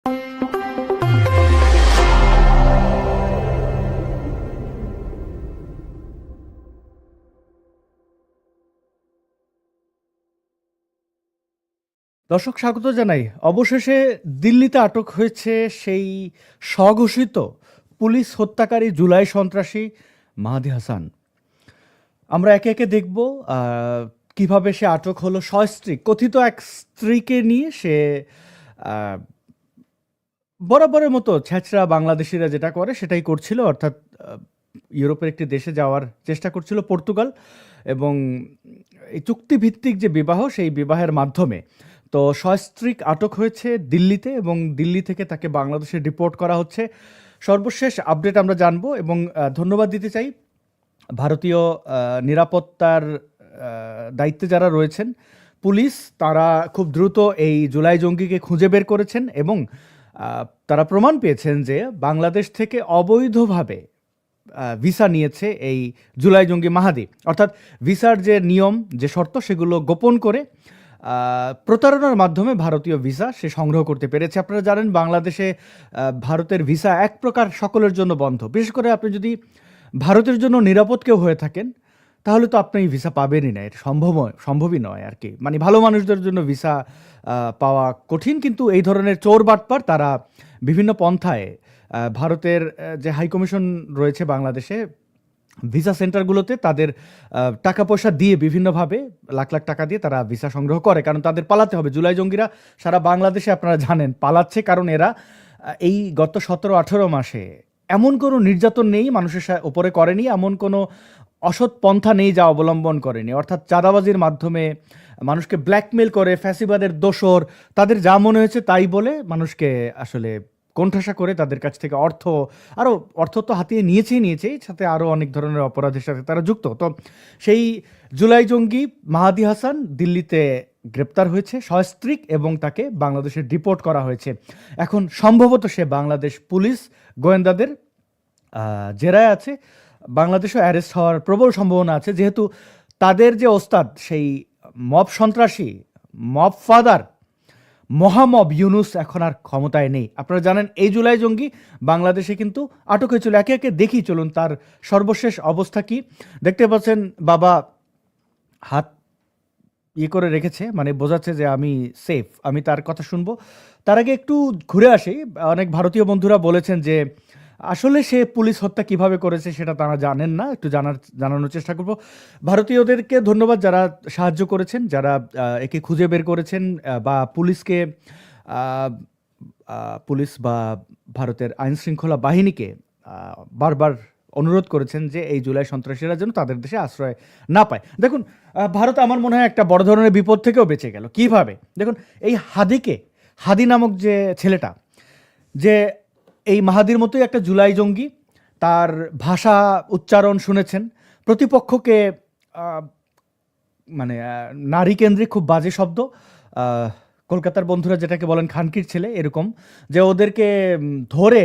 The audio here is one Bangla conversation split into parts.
দর্শক স্বাগত জানাই। অবশেষে দিল্লিতে আটক হয়েছে সেই স্বঘোষিত পুলিশ হত্যাকারী জুলাই সন্ত্রাসী মাহাদি হাসান। আমরা একে একে দেখব কিভাবে সে আটক হলো। সস্ত্রীক কথিত এক স্ত্রীকে নিয়ে সে বরাবরের মতো ছ্যাচরা বাংলাদেশিরা যেটা করে সেটাই করছিল, অর্থাৎ ইউরোপের একটি দেশে যাওয়ার চেষ্টা করছিল, পর্তুগাল, এবং এই চুক্তিভিত্তিক যে বিবাহ সেই বিবাহের মাধ্যমে তো সস্ত্রীক আটক হয়েছে দিল্লিতে, এবং দিল্লি থেকে তাকে বাংলাদেশে ডিপোর্ট করা হচ্ছে। সর্বশেষ আপডেট আমরা জানবো, এবং ধন্যবাদ দিতে চাই ভারতীয় নিরাপত্তার দায়িত্বে যারা রয়েছেন, পুলিশ, তারা খুব দ্রুত এই জুলাই জঙ্গিকে খুঁজে বের করেছেন এবং তারা প্রমাণ পেয়েছেন যে বাংলাদেশ থেকে অবৈধভাবে ভিসা নিয়েছে এই জুলাই জঙ্গি মাহাদি। অর্থাৎ ভিসার যে নিয়ম, যে শর্ত, সেগুলো গোপন করে প্রতারণার মাধ্যমে ভারতীয় ভিসা সে সংগ্রহ করতে পেরেছে। আপনারা জানেন বাংলাদেশে ভারতের ভিসা এক প্রকার সকলের জন্য বন্ধ। বিশেষ করে আপনি যদি ভারতের জন্য নিরাপদ কেউ হয়ে থাকেন তাহলে তো আপনি ভিসা পাবেনই না, এটা সম্ভবই নয় আর কি। মানে ভালো মানুষদের জন্য ভিসা পাওয়া কঠিন, কিন্তু এই ধরনের চোর বাটপার তারা বিভিন্ন পন্থায় ভারতের যে হাইকমিশন রয়েছে বাংলাদেশে, ভিসা সেন্টারগুলোতে তাদের টাকা পয়সা দিয়ে বিভিন্নভাবে লাখ লাখ টাকা দিয়ে তারা ভিসা সংগ্রহ করে, কারণ তাদের পালাতে হবে। জুলাই জঙ্গিরা সারা বাংলাদেশে আপনারা জানেন পালাচ্ছে, কারণ এরা এই গত 17-18 মাসে এমন কোনো নির্যাতন নেই মানুষের উপরে করেনি, এমন কোনো অসৎ পন্থা নেই যা অবলম্বন করেনি। অর্থাৎ চাঁদাবাজির মাধ্যমে মানুষকে ব্ল্যাকমেল করে, ফ্যাসিবাদের দোসর, তাদের যা মনে হয়েছে তাই বলে মানুষকে আসলে কোণঠাসা করে তাদের কাছ থেকে অর্থ তো হাতিয়ে নিয়েছেই, সাথে আরও অনেক ধরনের অপরাধের সাথে তারা যুক্ত। তো সেই জুলাই জঙ্গি মাহাদি হাসান দিল্লিতে গ্রেপ্তার হয়েছে সস্ত্রীক, এবং তাকে বাংলাদেশে ডিপোর্ট করা হয়েছে। এখন সম্ভবত সে বাংলাদেশ পুলিশ গোয়েন্দাদের জেরায় আছে। বাংলাদেশও অ্যারেস্ট হওয়ার প্রবল সম্ভাবনা আছে, যেহেতু তাদের যে ওস্তাদ, সেই মব সন্ত্রাসী, মব ফাদার মোহাম্মদ ইউনুস এখন আর ক্ষমতায় নেই। আপনারা জানেন এই জুলাই জঙ্গি বাংলাদেশে কিন্তু আটক হয়েছিল। একে একে দেখি চলুন তার সর্বশেষ অবস্থা কি। দেখতে পাচ্ছেন বাবা হাত করে রেখেছে, মানে বোঝাচ্ছে যে আমি সেফ, আমি তার কথা শুনবো। তার আগে একটু ঘুরে আসি। অনেক ভারতীয় বন্ধুরা বলেছেন যে আসলে সে পুলিশ হত্যা কিভাবে করেছে সেটা তারা জানেন না, একটু জানানোর চেষ্টা করব। ভারতীয়দেরকে ধন্যবাদ যারা সাহায্য করেছেন, যারা একে খুঁজে বের করেছেন, বা পুলিশ বা ভারতের আইন শৃঙ্খলা বাহিনীকে বারবার অনুরোধ করেছেন যে এই জুলাই সন্ত্রাসীরা যেন তাদের দেশে আশ্রয় না পায়। দেখুন, ভারত আমার মনে হয় একটা বড় ধরনের বিপদ থেকেও বেঁচে গেল। কিভাবে? দেখুন, এই হাদি নামক যে ছেলেটা, যে এই মাহাদির মতোই একটা জুলাই জঙ্গি, তার ভাষা উচ্চারণ শুনেছেন, প্রতিপক্ষকে মানে নারী কেন্দ্রিক খুব বাজে শব্দ, কলকাতার বন্ধুরা যেটাকে বলেন খানকির ছেলে, এরকম যে ওদেরকে ধরে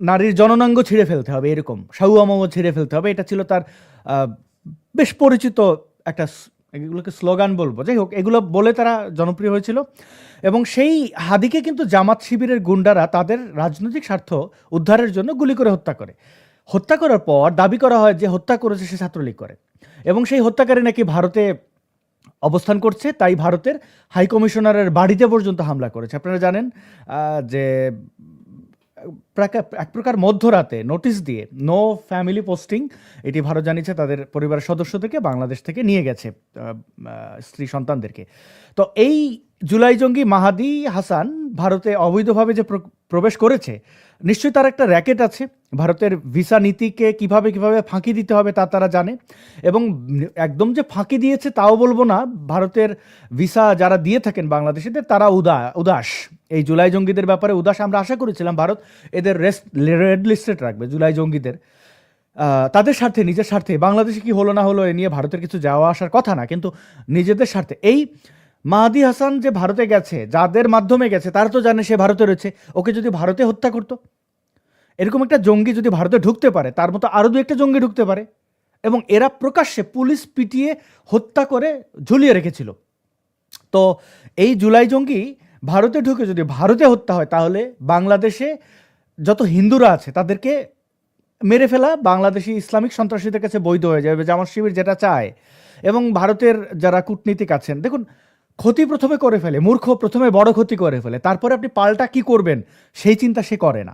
নারীর জননাঙ্গ ছিঁড়ে ফেলতে হবে, এরকম সাউয়ামাও ছিঁড়ে ফেলতে হবে, এটা ছিল তার বেশ পরিচিত একটা, এগুলোকে স্লোগান বলবো, যাই হোক, এগুলো বলে তারা জনপ্রিয় হয়েছিল। এবং সেই হাদিকে কিন্তু জামাত শিবিরের গুন্ডারা তাদের রাজনৈতিক স্বার্থ উদ্ধারের জন্য গুলি করে হত্যা করার পর দাবি করা হয় যে হত্যা করেছে সে ছাত্রলীগ করে, এবং সেই হত্যাকারী নাকি ভারতে অবস্থান করছে, তাই ভারতের হাইকমিশনারের বাড়িতে পর্যন্ত হামলা করেছে। আপনারা জানেন যে এক প্রকার মধ্যরাতে নোটিশ দিয়ে নো ফ্যামিলি পোস্টিং, এটি ভারত জানিয়েছে তাদের পরিবারের সদস্যদেরকে বাংলাদেশ থেকে নিয়ে গেছে, স্ত্রী সন্তানদেরকে। তো এই জুলাই জঙ্গি মাহাদি হাসান ভারতে অবৈধভাবে যে প্রবেশ করেছে, নিশ্চয়ই তার একটা র্যাকেট আছে। ভারতের ভিসা নীতিকে কিভাবে ফাঁকি দিতে হবে তা তারা জানে, এবং একদম যে ফাঁকি দিয়েছে তাও বলবো না। ভারতের ভিসা যারা দিয়ে থাকেন বাংলাদেশিদের, তারা উদাস, এই জুলাই জঙ্গিদের ব্যাপারে উদাস। আমরা আশা করেছিলাম ভারত এদের রেড লিস্টে রাখবে, জুলাই জঙ্গিদের, তাদের স্বার্থে, নিজের স্বার্থে। বাংলাদেশে কি হলো না হলো এ নিয়ে ভারতের কিছু যাওয়া আসার কথা না, কিন্তু নিজেদের স্বার্থে। এই মাহাদি হাসান যে ভারতে গেছে, যাদের মাধ্যমে গেছে, তারা তো জানে সে ভারতে রয়েছে। ওকে যদি ভারতে হত্যা করতো, এরকম একটা জঙ্গি যদি ভারতে ঢুকতে পারে, তার মতো আরও দু একটা জঙ্গি ঢুকতে পারে, এবং এরা প্রকাশ্যে পুলিশ পিটিয়ে হত্যা করে ঝুলিয়ে রেখেছিল। তো এই জুলাই জঙ্গি ভারতে ঢুকে যদি ভারতে হত্যা হয়, তাহলে বাংলাদেশে যত হিন্দুরা আছে তাদেরকে মেরে ফেলা বাংলাদেশি ইসলামিক সন্ত্রাসীদের কাছে বৈধ হয়ে যাবে, জামাত শিবির যেটা চায়। এবং ভারতের যারা কূটনীতিক আছেন, দেখুন, ক্ষতি প্রথমে করে ফেলে, মূর্খ প্রথমে বড় ক্ষতি করে ফেলে, তারপরে আপনি পাল্টা কি করবেন সেই চিন্তা সে করে না।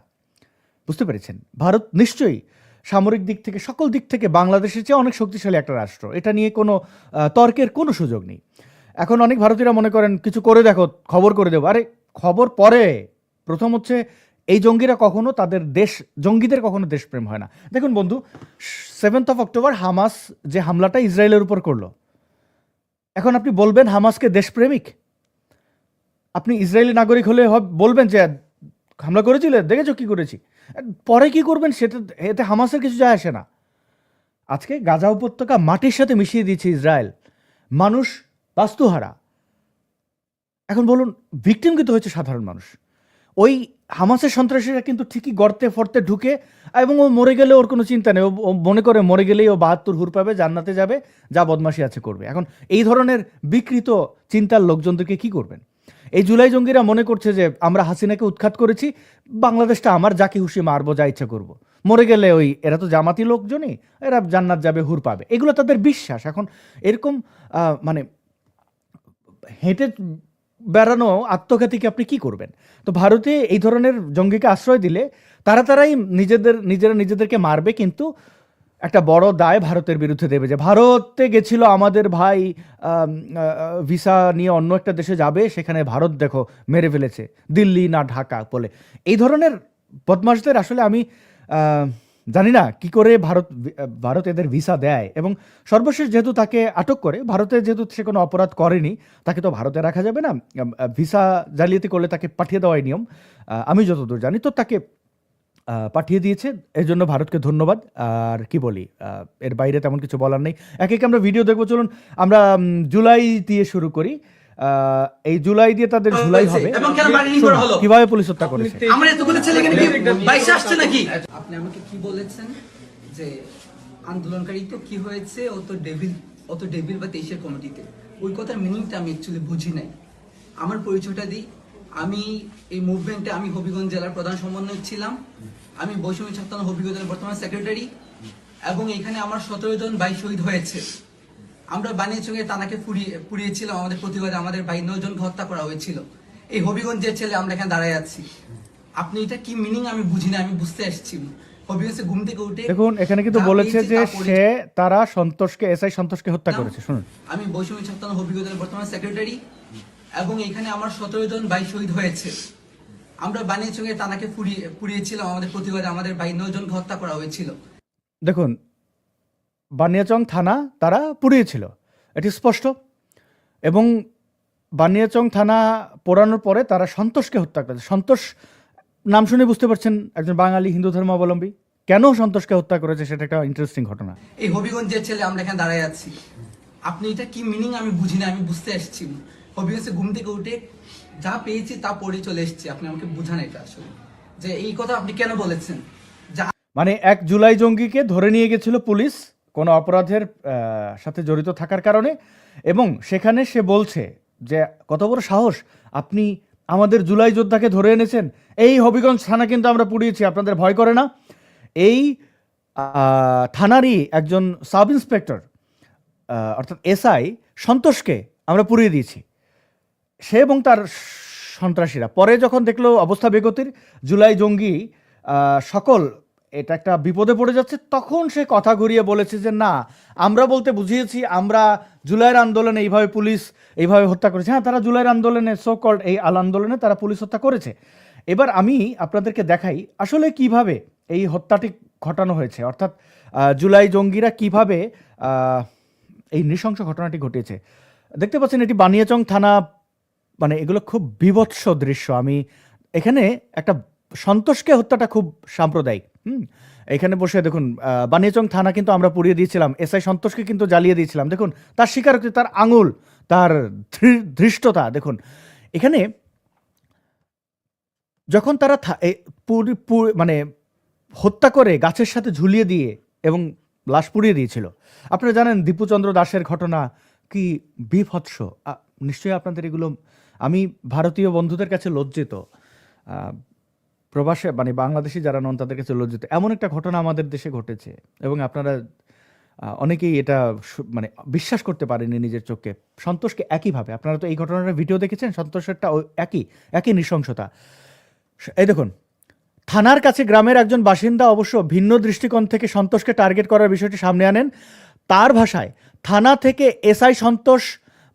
বুঝতে পেরেছেন? ভারত নিশ্চয়ই সামরিক দিক থেকে, সকল দিক থেকে বাংলাদেশের চেয়ে অনেক শক্তিশালী একটা রাষ্ট্র, এটা নিয়ে কোনো তর্কের কোনো সুযোগ নেই। এখন অনেক ভারতীয়রা মনে করেন কিছু করে দেখো, খবর করে দেবো। আরে খবর পরে, প্রথম হচ্ছে এই জঙ্গিরা কখনো তাদের দেশ, জঙ্গিদের কখনো দেশপ্রেম হয় না। দেখুন বন্ধু, 7th of October হামাস যে হামলাটা ইসরায়েলের উপর করলো, এখন আপনি বলবেন হামাসকে দেশপ্রেমিক? আপনি ইসরায়েলি নাগরিক হলে বলবেন যে হামলা করেছিলে, দেখেছো কি করেছি, পরে কি করবেন সেটা, এতে হামাসের কিছু যায় আসে না। আজকে গাজা উপত্যকা মাটির সাথে মিশিয়ে দিয়েছে ইসরায়েল, মানুষ বাস্তুহারা। এখন বলুন, ভিকটিম কিন্তু হচ্ছে সাধারণ মানুষ। ওই হামাসের সন্ত্রাসীরা কিন্তু ঠিকই গর্তে ফর্তে ঢুকে, এবং ও মরে গেলে ওর কোনো চিন্তা নেই, ও মনে করে মরে গেলেই ও 72 হুর পাবে, জান্নাতে যাবে, যা বদমাশি আছে করবে। এখন এই ধরনের বিকৃত চিন্তার লোকজনদেরকে কি করবেন? এই জুলাই জঙ্গিরা মনে করছে যে আমরা হাসিনাকে উৎখাত করেছি, বাংলাদেশটা আমার, যাকে খুশি মারবো, যা ইচ্ছা করবো, মরে গেলে ওই এরা তো জামাতি লোকজনই, এরা জান্নাত যাবে, হুর পাবে, এগুলো তাদের বিশ্বাস। এখন এরকম মানে হেঁটে বেড়ানো আত্মঘাতীকে আপনি কি করবেন? তো ভারতে এই ধরনের জঙ্গিকে আশ্রয় দিলে তারাই নিজেরা নিজেদেরকে মারবে, কিন্তু একটা বড় দায় ভারতের বিরুদ্ধে দেবে, যে ভারতে গেছিল আমাদের ভাই, ভিসা নিয়ে অন্য একটা দেশে যাবে, সেখানে ভারত দেখো মেরে ফেলেছে, দিল্লি না ঢাকা বলে। এই ধরনের বদমাশদের আসলে আমি জানি না কি করে ভারত এদের ভিসা দেয়। এবং সর্বশেষ যেহেতু তাকে আটক করে, ভারতে যেহেতু সে কোনো অপরাধ করেনি, তাকে তো ভারতে রাখা যাবে না, ভিসা জালিয়াতি করলে তাকে পাঠিয়ে দেওয়াই নিয়ম, আমি যতদূর জানি। তো তাকে পাঠিয়ে দিয়েছে, এর জন্য ভারতকে ধন্যবাদ। আর কি বলি, এর বাইরে তেমন কিছু বলার নেই। এক এক আমরা ভিডিও দেখবো, চলুন আমরা জুলাই দিয়ে শুরু করি। এই জুলাই দিয়ে তাদের ঝুলাই হবে, কিভাবে পুলিশ হত্যা করেছে। আমরা এতগুলো ছেলে এখানে কি বাইশে আসছে নাকি? আপনি আমাকে কি বলেছেন যে আন্দোলনকারী তো কি হয়েছে, ও তো ডেভিল বা 23-এর কমিটিতে। ওই কথার মিনিংটা আমি অ্যাকচুয়ালি বুঝি নাই। আমার পরিচয়টা দিই, আমি এই মুভমেন্টে, আমি হবিগঞ্জ জেলার প্রধান সমন্বয়ক ছিলাম, আমি বৈষম্য ছাত্র হবিগঞ্জ জেলার বর্তমান সেক্রেটারি, এবং এখানে আমার 17 জন ভাই শহীদ হয়েছে। আমরা বানিয়াচংয়ে টানাকে পুড়িয়েছিলাম, আমাদের প্রতিবাদে আমাদের ভাই 9 জনকে হত্যা করা হয়েছিল। এই হবিগঞ্জের ছেলে আমরা এখানে দাঁড়ায় আছি। আপনি এটা কি মিনিং আমি বুঝি না, আমি বুঝতে আসছি। হবিগঞ্জে ঘুম থেকে উঠে দেখুন, এখানে কিন্তু বলেছে যে তারা সন্তোষকে, এসআই সন্তোষকে হত্যা করেছে। শুনুন, আমি বৈষম্য ছাত্র হবিগঞ্জের বর্তমান সেক্রেটারি, এবং এখানে আমার 17 জন ভাই শহীদ হয়েছে। আমরা বানিয়াচংয়ে টানাকে পুড়িয়েছিলাম, আমাদের প্রতিবাদে আমাদের ভাই 9 জনকে হত্যা করা হয়েছিল। দেখুন, বানিয়াচং থানা তারা পুড়িয়েছিল, এটি স্পষ্ট। এবং বানিয়াচং থানা পোড়ানোর পরে তারা সন্তোষকে হত্যা করেছে। সন্তোষ নাম শুনে বুঝতে পারছেন একজন বাঙালি হিন্দু ধর্মাবলম্বী। কেন সন্তোষকে হত্যা করেছে সেটা একটা ইন্টারেস্টিং ঘটনা। এই হবিগঞ্জের ছেলে আমরা এখানে দাঁড়ায় আছি। আপনি এটা কি মিনিং আমি বুঝি না, আমি বুঝতে আসছি। হবিগঞ্জে ঘুম থেকে উঠে যা পেয়েছি তা পড়ে চলে এসেছি। আপনি আমাকে বুঝান এটা আসলে, যে এই কথা আপনি কেন বলেছেন। মানে 1 জুলাই জঙ্গিকে ধরে নিয়ে গেছিল পুলিশ কোনো অপরাধের সাথে জড়িত থাকার কারণে, এবং সেখানে সে বলছে যে কত বড় সাহস, আপনি আমাদের জুলাই যোদ্ধাকে ধরে এনেছেন, এই হবিগঞ্জ থানা কিন্তু আমরা পুড়িয়েছি, আপনাদের ভয় করে না? এই থানারই একজন সাব ইন্সপেক্টর, অর্থাৎ এসআই সন্তোষকে আমরা পুড়িয়ে দিয়েছি। সে এবং তার সন্ত্রাসীরা পরে যখন দেখলো অবস্থা বেগতির, জুলাই জঙ্গি সকল এটা একটা বিপদে পড়ে যাচ্ছে, তখন সে কথা ঘুরিয়ে বলেছে যে না, আমরা বলতে বুঝিয়েছি, আমরা জুলাইয়ের আন্দোলনে এইভাবে পুলিশ এইভাবে হত্যা করেছে। হ্যাঁ, তারা জুলাইয়ের আন্দোলনে, সো কল্ড এই আন্দোলনে তারা পুলিশ হত্যা করেছে। এবার আমি আপনাদেরকে দেখাই আসলে কিভাবে এই হত্যাটি ঘটানো হয়েছে, অর্থাৎ জুলাই জঙ্গিরা কিভাবে এই নৃশংস ঘটনাটি ঘটিয়েছে। দেখতে পাচ্ছেন এটি বানিয়াচং থানা, মানে এগুলো খুব বীভৎস দৃশ্য। আমি এখানে একটা সন্তোষকে হত্যাটা খুব সাম্প্রদায়িক। এখানে বসে দেখুন, বানিয়াচং থানা কিন্তু আমরা পুড়িয়ে দিয়েছিলাম, এসআই সন্তোষকে কিন্তু জ্বালিয়ে দিয়েছিলাম। দেখুন তার স্বীকারোক্তি, তার আঙুল, তার ধৃষ্টতা দেখুন। এখানে যখন তারা মানে হত্যা করে গাছের সাথে ঝুলিয়ে দিয়ে এবং লাশ পুড়িয়ে দিয়েছিল, আপনারা জানেন দীপুচন্দ্র দাসের ঘটনা কি বিভৎস, নিশ্চয়ই আপনাদের এগুলো আমি ভারতীয় বন্ধুদের কাছে লজ্জিত, আহ, প্রবাসে মানে বাংলাদেশি যারা নন তাদের কাছে লজ্জিত। এমন একটা ঘটনা আমাদের দেশে ঘটেছে এবং আপনারা অনেকেই এটা মানে বিশ্বাস করতে পারেনি নিজের চোখকে। সন্তোষকে একইভাবে, আপনারা তো এই ঘটনার ভিডিও দেখেছেন, সন্তোষেরটা একই একই নৃশংসতা। এই দেখুন, থানার কাছে গ্রামের একজন বাসিন্দা অবশ্য ভিন্ন দৃষ্টিকোণ থেকে সন্তোষকে টার্গেট করার বিষয়টি সামনে আনেন। তার ভাষায়, থানা থেকে এসআই সন্তোষ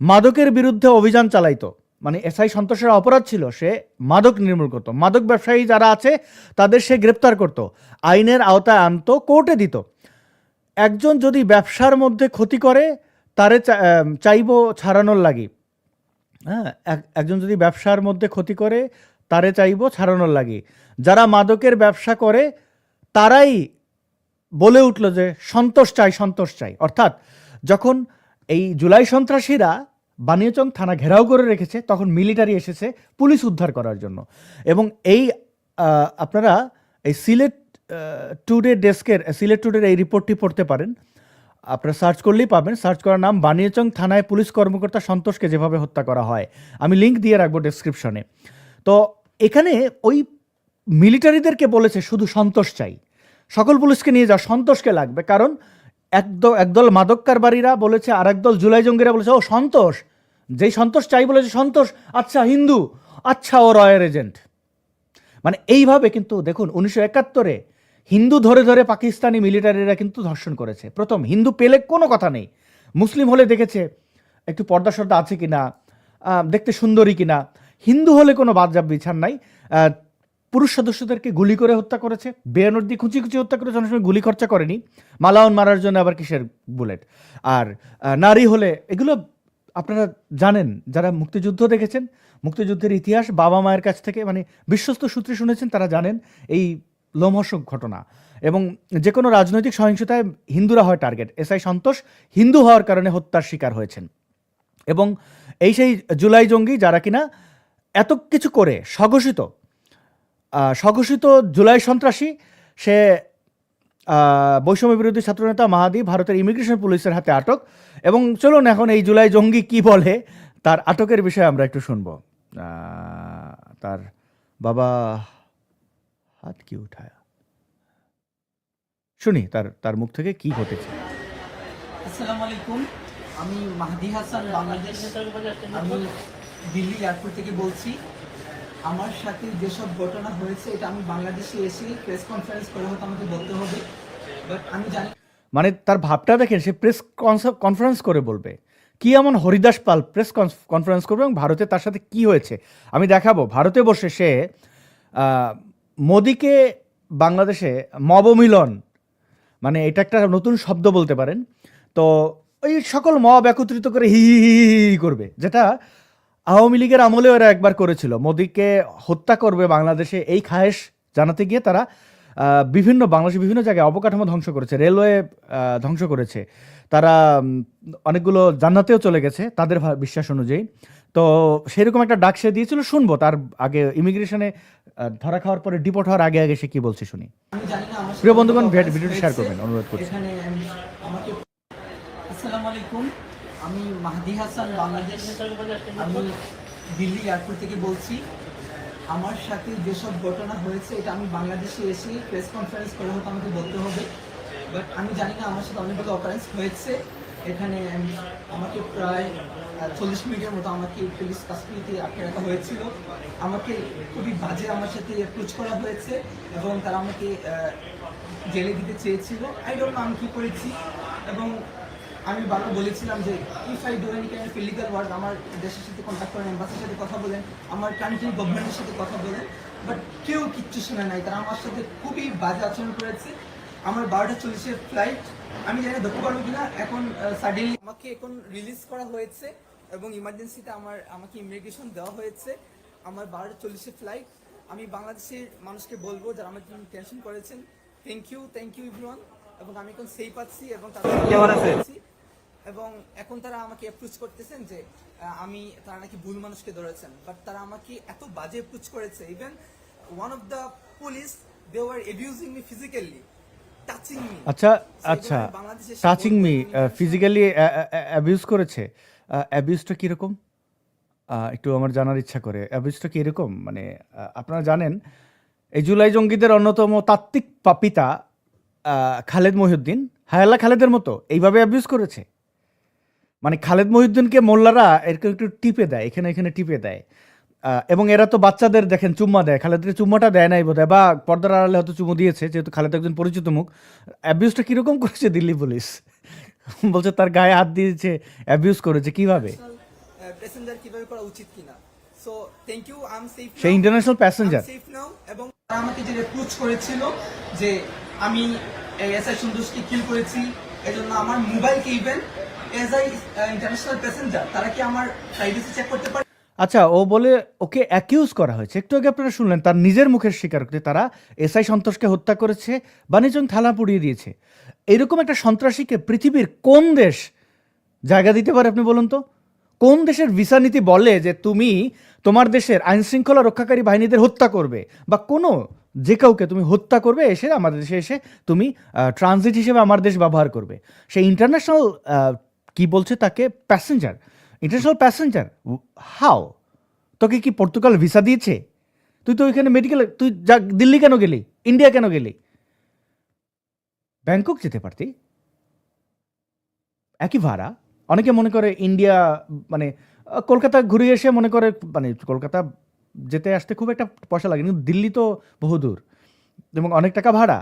মাদকের বিরুদ্ধে অভিযান চালাইতো। মানে এসআই সন্তোষের অপরাধ ছিল সে মাদক নির্মূল করতো, মাদক ব্যবসায়ী যারা আছে তাদের সে গ্রেপ্তার করত, আইনের আওতায় আনতো, কোর্টে দিত। একজন যদি ব্যবসার মধ্যে ক্ষতি করে তারে চাইব ছাড়ানোর লাগি। হ্যাঁ, একজন যদি ব্যবসার মধ্যে ক্ষতি করে তারে চাইব ছাড়ানোর লাগি। যারা মাদকের ব্যবসা করে তারাই বলে উঠল যে সন্তোষ চাই, সন্তোষ চাই। অর্থাৎ যখন এই জুলাই সন্ত্রাসীরা বানিয়াচং থানা ঘেরাও করে রেখেছে, তখন মিলিটারি এসেছে পুলিশ উদ্ধার করার জন্য। এবং এই আপনারা এই সিলেট টুডে ডেস্কের, সিলেট টুডের এই রিপোর্টটি পড়তে পারেন, আপনারা সার্চ করলেই পাবেন। সার্চ করার নাম বানিয়াচং থানায় পুলিশ কর্মকর্তা সন্তোষকে যেভাবে হত্যা করা হয়। আমি লিঙ্ক দিয়ে রাখবো ডেসক্রিপশনে। তো এখানে ওই মিলিটারিদেরকে বলেছে শুধু সন্তোষ চাই, সকল পুলিশকে নিয়ে যাও, সন্তোষকে লাগবে। কারণ একদল মাদক কারবারিরা বলেছে, আর একদল জুলাই জঙ্গিরা বলেছে ও সন্তোষ, যেই সন্তোষ চাই বলেছে সন্তোষ, আচ্ছা হিন্দু, আচ্ছা ও রয়ের এজেন্ট। মানে এইভাবে কিন্তু দেখুন 1971-এ হিন্দু ধরে ধরে পাকিস্তানি মিলিটারিরা কিন্তু ধর্ষণ করেছে। প্রথম হিন্দু পেলে কোনো কথা নেই, মুসলিম হলে দেখেছে একটু পর্দা সর্দা আছে কিনা, দেখতে সুন্দরী কিনা। হিন্দু হলে কোনো বাদজাব বিছান নাই। পুরুষ সদস্যদেরকে গুলি করে হত্যা করেছে, বেয়ানোর দিয়ে খুঁচি খুঁচি হত্যা করেছে, অনেক সময় গুলি খরচা করেনি, মালাউন মারার জন্য আবার কিসের বুলেট। আর নারী হলে, এগুলো আপনারা জানেন যারা মুক্তিযুদ্ধ দেখেছেন, মুক্তিযুদ্ধের ইতিহাস বাবা মায়ের কাছ থেকে মানে বিশ্বস্ত সূত্রে শুনেছেন, তারা জানেন এই লোমহর্ষক ঘটনা। এবং যে কোনো রাজনৈতিক সহিংসতায় হিন্দুরা হয় টার্গেট। এসআই সন্তোষ হিন্দু হওয়ার কারণে হত্যার শিকার হয়েছেন। এবং এই সেই জুলাই জঙ্গি যারা কিনা এত কিছু করে স্বঘোষিত জুলাই সন্ত্রাসী, সে বৈষম্য বিরোধী ছাত্রনেতা মাহাদি ভারতের ইমিগ্রেশন পুলিশের হাতে আটক। এবং চলুন এখন এই জুলাই জঙ্গি কি বলে তার আটকের বিষয়ে আমরা একটু শুনব। তার বাবা হাত কি উঠায়া, শুনি তার মুখ থেকে কি ঘটেছে। আসসালামু আলাইকুম, আমি মাহদি হাসান, বাংলাদেশ। আমি দিল্লি এয়ারপোর্ট থেকে বলছি। আমার সাথে যেসব ঘটনা হয়েছে এটা আমি বাংলাদেশে এসে প্রেস কনফারেন্স করে হয়তো আমাকে বলতে হবে, বাট আমি জানি। মানে তার ভাবটা দেখেন, সে প্রেস কনফারেন্স করে বলবে। কি এমন হরিদাস পাল প্রেস কনফারেন্স করবে এবং ভারতে তার সাথে কি হয়েছে আমি দেখাবো। ভারতে বসে সে মোদিকে বাংলাদেশে মবমিলন, মানে এটা একটা নতুন শব্দ বলতে পারেন। তো ওই সকল মব একত্রিত করে হি হি হি করবে, যেটা আওয়ামী লীগের আমলে ওরা একবার করেছিল। মোদিকে হত্যা করবে বাংলাদেশে, এই খায়েশ জানাতে গিয়ে তারা বাংলাদেশের বিভিন্ন জায়গায় অবকাঠামো ধ্বংস করেছে, রেলওয়ে ধ্বংস করেছে, তারা অনেকগুলো জান্নাতেও চলে গেছে তাদের বিশ্বাস অনুযায়ী। তো সেরকম একটা ডাক সে দিয়েছিল, শুনবো তার আগে ইমিগ্রেশনে ধরা খাওয়ার পরে ডিপোর্ট হওয়ার আগে আগে সে কি বলছে শুনি। প্রিয় বন্ধুগণ, ভিডিওটি শেয়ার করবেন অনুরোধ করছি। আসসালামু আলাইকুম, আমি মাহদি হাসান, বাংলাদেশ। আমি দিল্লি এয়ারপোর্ট থেকে বলছি। আমার সাথে যেসব ঘটনা হয়েছে এটা আমি বাংলাদেশে এসে প্রেস কনফারেন্স করে হয়তো আমাকে বলতে হবে, বাট আমি জানি না আমার সাথে অনেকগুলো অকারেন্স হয়েছে। এখানে আমাকে প্রায় 40 মিনিটের মতো আমাকে পুলিশ কাস্টডিতে আটকে রাখা হয়েছিল। আমাকে খুবই বাজে আমার সাথে অ্যাপ্রোচ করা হয়েছে এবং তারা আমাকে জেলে দিতে চেয়েছিল। আই ডোন্ট নো আমি কী করেছি। এবং আমি বারবার বলেছিলাম যে if I do any kind of illegal work, আমার দেশের সাথে কন্ট্যাক্ট করেন, এম্বাসির সাথে কথা বলেন, আমার কান্ট্রি গভর্নমেন্টের সাথে কথা বলেন, বাট কেউ কিচ্ছু শোনে নাই। তারা আমার সাথে খুবই বাজে আচরণ করেছে। আমার 12:40-এর ফ্লাইট, আমি জানি না ধরতে পারবো কিনা। এখন সাডেনলি আমাকে এখন রিলিজ করা হয়েছে এবং ইমার্জেন্সিতে আমাকে ইমিগ্রেশন দেওয়া হয়েছে। আমার 12:40-এর ফ্লাইট। আমি বাংলাদেশের মানুষকে বলবো যারা আমার জন্য টেনশন করেছেন, থ্যাংক ইউ এভরিওয়ান। এবং আমি এখন সেফ আছি এবং এখন তারা আমাকে অ্যাপ্রোচ করতেছেন যে তারা নাকি ভুল মানুষকে ধরেছেন, বাট তারা আমাকে এত বাজে অ্যাপ্রোচ করেছে। Even one of the police, they were abusing me physically, touching me. আচ্ছা, টাচিং মি ফিজিক্যালি অ্যাবিউজ করেছে। অ্যাবিউজটা কিরকম? একটু আমার জানার ইচ্ছা করে অ্যাবিউজটা কি এরকম মানে আপনারা জানেন এই জুলাই জঙ্গিদের অন্যতম তাত্ত্বিক পিতা খালেদ মহিউদ্দিন হায়াল্লা খালেদের মতো এইভাবে অ্যাবিউজ করেছে। মানে খালেদ মহিউদ্দিনকে মোল্লারা এরকম একটু টিপে দেয়, এখানে এখানে টিপে দেয়। এবং এরা তো বাচ্চাদের দেখেন চুম্মা দেয়, খালেদের চুম্মাটা দেয় নাই বোধহয়, বা পর্দার আড়ালে হয়তো চুমু দিয়েছে, যেহেতু খালেদ একজন পরিচিত মুখ। অ্যাবিউজটা কীরকম করেছে দিল্লি পুলিশ? বলছে তার গায়ে হাত দিয়েছে, অ্যাবিউজ করেছে কিভাবে? প্যাসেঞ্জার কিভাবে করা উচিত কিনা। So thank you, I am safe, say international passenger. Safe now. এবং তারা আমাকে যে রিপ্রোচ করেছিল যে আমি এসআই সন্তোষকে কিল করেছি, এজন্য আমার মোবাইলকে even as I international passenger তারা কি আমার প্রাইভেসি চেক করতে পারে। আচ্ছা, ও বলে ওকে অ্যাকিউজ করা হয়েছে, একটু আগে আপনারা শুনলেন তার নিজের মুখের স্বীকারোক্তি, তারা এসআই সন্তোষকে হত্যা করেছে, বাণিজ্যং থালা পুড়িয়ে দিয়েছে। এরকম একটা সন্ত্রাসীকে পৃথিবীর কোন দেশ জায়গা দিতে পারে আপনি বলুন তো? কোন দেশের ভিসা নীতি বলে যে তুমি তোমার দেশের আইন শৃঙ্খলা রক্ষাকারী বাহিনীদের হত্যা করবে, বা কোনো যে কাউকে তুমি হত্যা করবে এসে আমাদের দেশে এসে তুমি ট্রানজিট হিসেবে আমার দেশ ব্যবহার করবে? সে ইন্টারন্যাশনাল কি বলছে তাকে প্যাসেঞ্জার, ইন্টারন্যাশনাল প্যাসেঞ্জার। হাও? তোকে কি পর্তুগাল ভিসা দিয়েছে? তুই তো ওইখানে মেডিকেল, তুই যা দিল্লি কেন গেলি, ইন্ডিয়া কেন গেলি? ব্যাংকক যেতে পারতি, একই ভাড়া। অনেকে মনে করে ইন্ডিয়া মানে কলকাতা ঘুরে এসে মনে করে মানে কলকাতা যেতে আসতে খুব একটা পয়সা লাগে, কিন্তু দিল্লি তো বহুদূর এবং অনেক টাকা ভাড়া,